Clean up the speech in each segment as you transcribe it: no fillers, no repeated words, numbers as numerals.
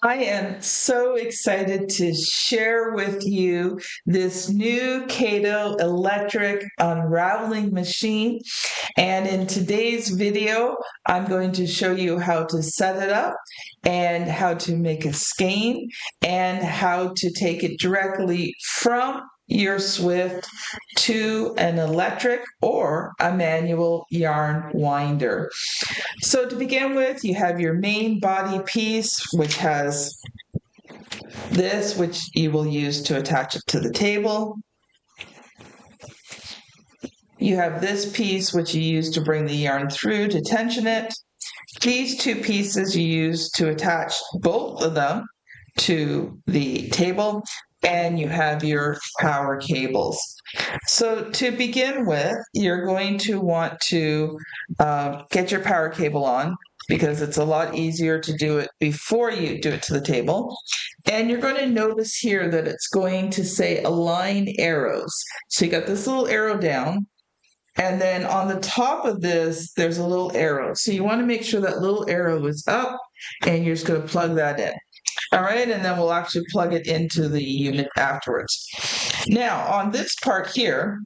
I am so excited to share with you this new Caydo electric unraveling machine. And in today's video, I'm going to show you how to set it up and how to make a skein and how to take it directly from your Swift to an electric or a manual yarn winder. So to begin with, you have your main body piece, which has this, which you will use to attach it to the table. You have this piece, which you use to bring the yarn through to tension it. These two pieces you use to attach both of them to the table, and you have your power cables. So to begin with, you're going to want to get your power cable on because it's a lot easier to do it before you do it to the table. And you're going to notice here that it's going to say align arrows. So you got this little arrow down, and then on the top of this, there's a little arrow. So you want to make sure that little arrow is up, and you're just going to plug that in. All right, and then we'll actually plug it into the unit afterwards. Now, on this part here,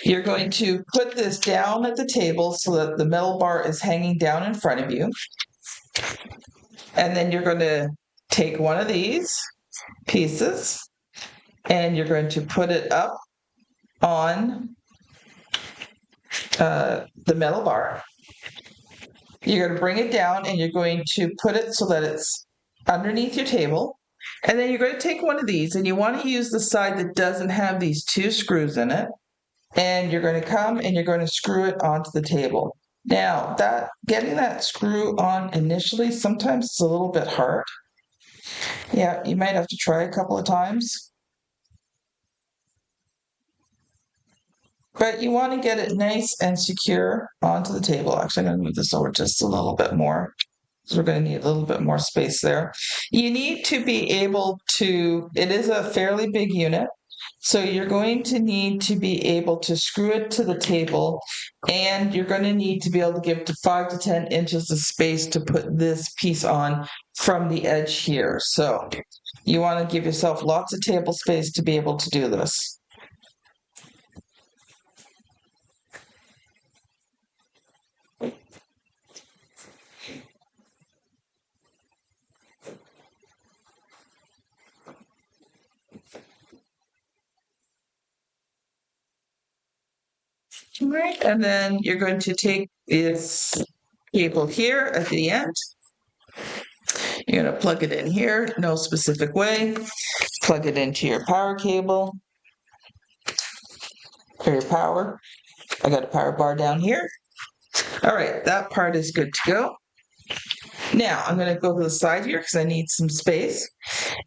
you're going to put this down at the table so that the metal bar is hanging down in front of you. And then you're going to take one of these pieces and you're going to put it up on the metal bar. You're going to bring it down and you're going to put it so that it's underneath your table. And then you're going to take one of these and you want to use the side that doesn't have these two screws in it. And you're going to come and you're going to screw it onto the table. Now, getting that screw on initially, sometimes it's a little bit hard. Yeah, you might have to try a couple of times. But you want to get it nice and secure onto the table. Actually, I'm going to move this over just a little bit more because we're going to need a little bit more space there. You need to be able to, it is a fairly big unit, so you're going to need to be able to screw it to the table, and you're going to need to be able to give it 5 to 10 inches of space to put this piece on from the edge here. So you want to give yourself lots of table space to be able to do this. Right, and then you're going to take this cable here at the end. You're going to plug it in here, no specific way. Plug it into your power cable for your power. I got a power bar down here. All right, that part is good to go. Now I'm going to go to the side here because I need some space.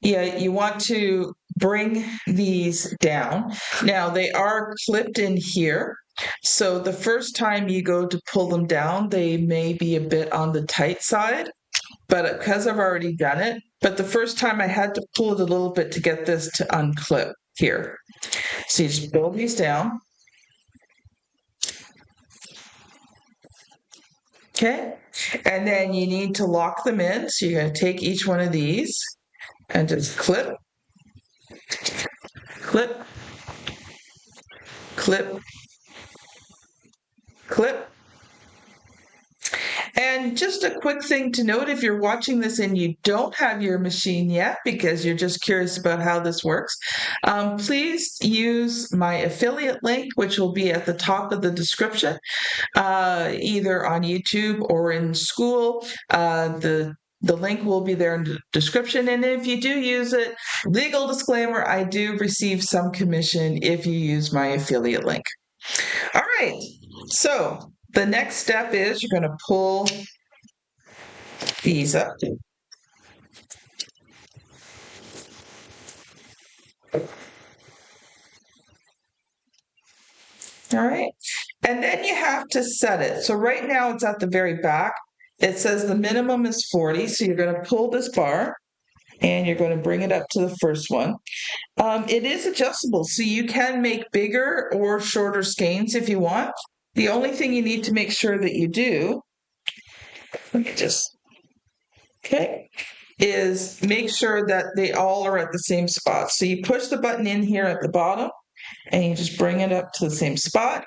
Yeah, you want to bring these down. Now they are clipped in here. So the first time you go to pull them down, they may be a bit on the tight side, but because I've already done it, but the first time I had to pull it a little bit to get this to unclip here. So you just build these down. Okay, and then you need to lock them in. So you're going to take each one of these and just clip, clip, clip, clip. And just a quick thing to note, if you're watching this and you don't have your machine yet because you're just curious about how this works, please use my affiliate link, which will be at the top of the description, either on YouTube or in school. The link will be there in the description. And if you do use it, legal disclaimer, I do receive some commission if you use my affiliate link. All right, so the next step is you're going to pull these up. All right, and then you have to set it. So right now it's at the very back. It says the minimum is 40, so you're going to pull this bar and you're going to bring it up to the first one. It is adjustable, so you can make bigger or shorter skeins if you want. The only thing you need to make sure that you do, let me just, okay, is make sure that they all are at the same spot. So you push the button in here at the bottom and you just bring it up to the same spot.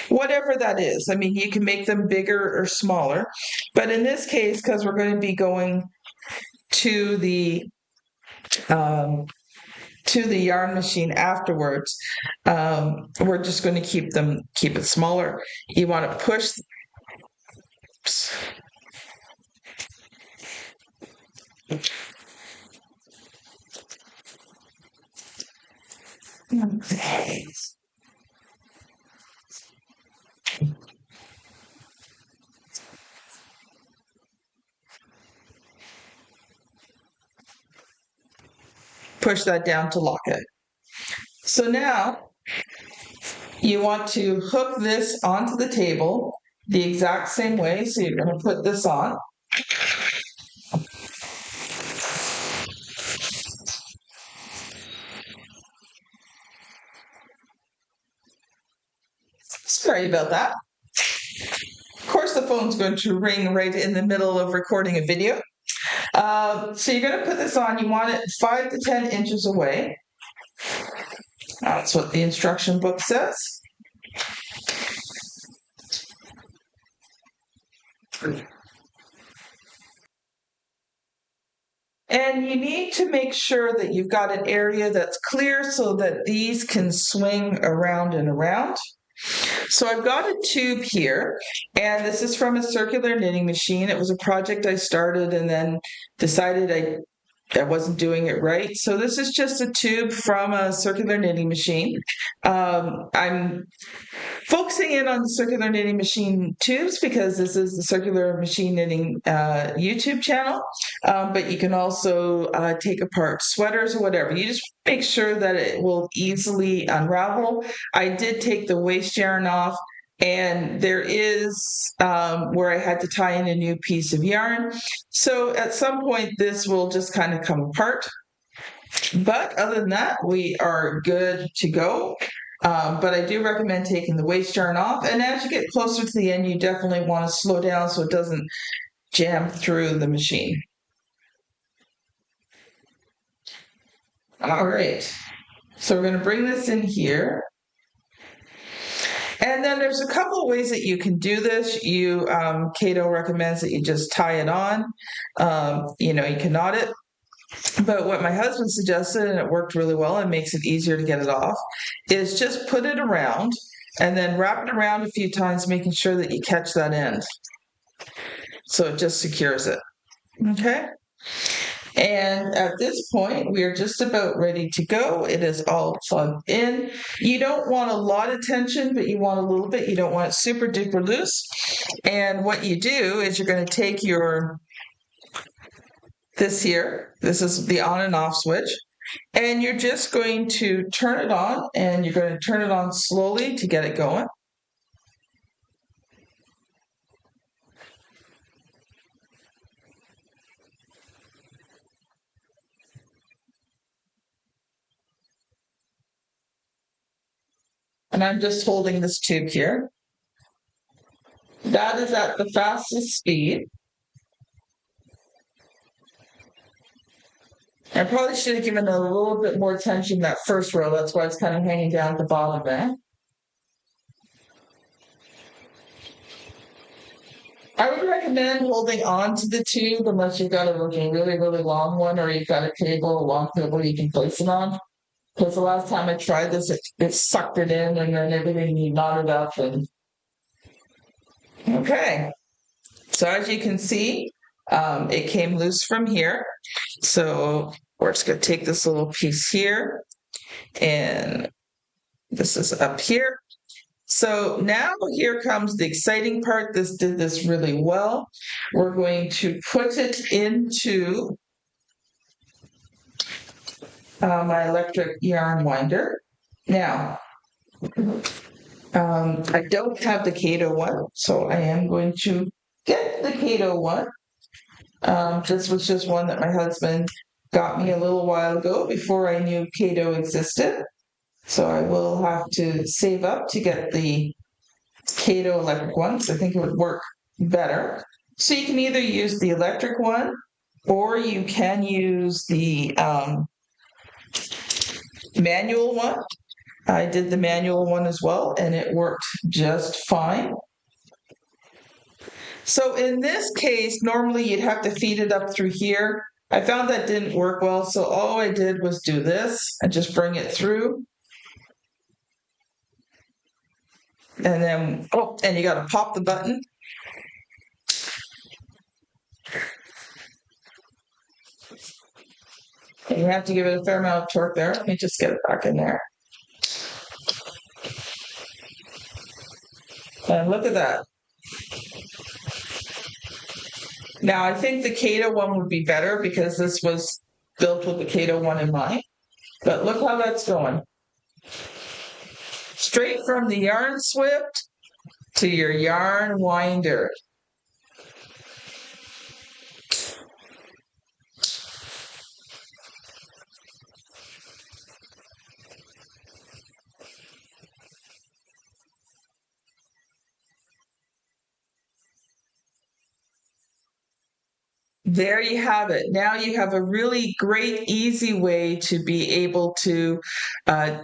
Whatever that is. I mean, you can make them bigger or smaller, but in this case, because we're going to be going to the yarn machine afterwards, we're just going to keep it smaller. You want to push. Push that down to lock it. So now you want to hook this onto the table the exact same way. So you're going to put this on. Sorry about that. Of course, the phone's going to ring right in the middle of recording a video. So you're going to put this on. You want it 5 to 10 inches away. That's what the instruction book says. And you need to make sure that you've got an area that's clear so that these can swing around and around. So I've got a tube here, and this is from a circular knitting machine. It was a project I started and then decided I wasn't doing it right. So this is just a tube from a circular knitting machine. I'm focusing in on the circular knitting machine tubes because this is the circular machine knitting YouTube channel. But you can also take apart sweaters or whatever. You just make sure that it will easily unravel. I did take the waste yarn off, and there is where I had to tie in a new piece of yarn. So at some point, this will just kind of come apart. But other than that, we are good to go. But I do recommend taking the waste yarn off. And as you get closer to the end, you definitely want to slow down so it doesn't jam through the machine. All right. So we're going to bring this in here. And then there's a couple of ways that you can do this. Caydo recommends that you just tie it on. You can knot it. But what my husband suggested, and it worked really well and makes it easier to get it off, is just put it around and then wrap it around a few times, making sure that you catch that end. So it just secures it. Okay? And at this point, we are just about ready to go. It is all plugged in. You don't want a lot of tension, but you want a little bit. You don't want it super duper loose. And what you do is you're going to take this is the on and off switch, and you're just going to turn it on, and you're going to turn it on slowly to get it going. And I'm just holding this tube here. That is at the fastest speed. I probably should have given a little bit more tension that first row. That's why it's kind of hanging down at the bottom there. I would recommend holding on to the tube unless you've got a really, really long one, or you've got a long table you can place it on. Because the last time I tried this, it sucked it in, and then everything knotted up. Okay. So as you can see, it came loose from here. So we're just going to take this little piece here, and this is up here. So now here comes the exciting part. This did this really well. We're going to put it into my electric yarn winder. Now, I don't have the Caydo one, so I am going to get the Caydo one. This was just one that my husband got me a little while ago before I knew Caydo existed. So I will have to save up to get the Caydo electric one, because I think it would work better. So you can either use the electric one or you can use the manual one. I did the manual one as well, and it worked just fine. So in this case, normally you'd have to feed it up through here. I found that didn't work well, so all I did was do this and just bring it through. And then, oh, and you got to pop the button. And you have to give it a fair amount of torque there. Let me just get it back in there. And look at that. Now, I think the Caydo one would be better because this was built with the Caydo one in mind. But look how that's going. Straight from the yarn swift to your yarn winder. There you have it. Now you have a really great, easy way to be able to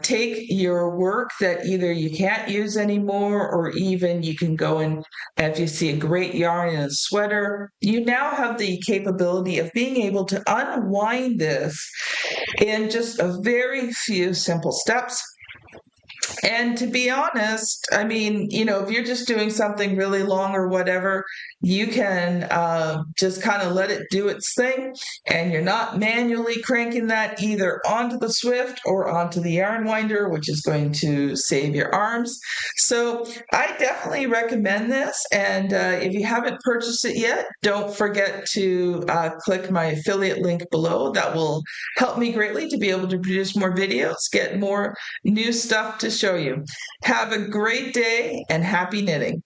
take your work that either you can't use anymore, or even you can go and, if you see a great yarn in a sweater, you now have the capability of being able to unwind this in just a very few simple steps. And to be honest, I mean, if you're just doing something really long or whatever, you can just kind of let it do its thing, and you're not manually cranking that either onto the Swift or onto the yarn winder, which is going to save your arms. So I definitely recommend this. And if you haven't purchased it yet, don't forget to click my affiliate link below. That will help me greatly to be able to produce more videos, get more new stuff to show you. Have a great day and happy knitting.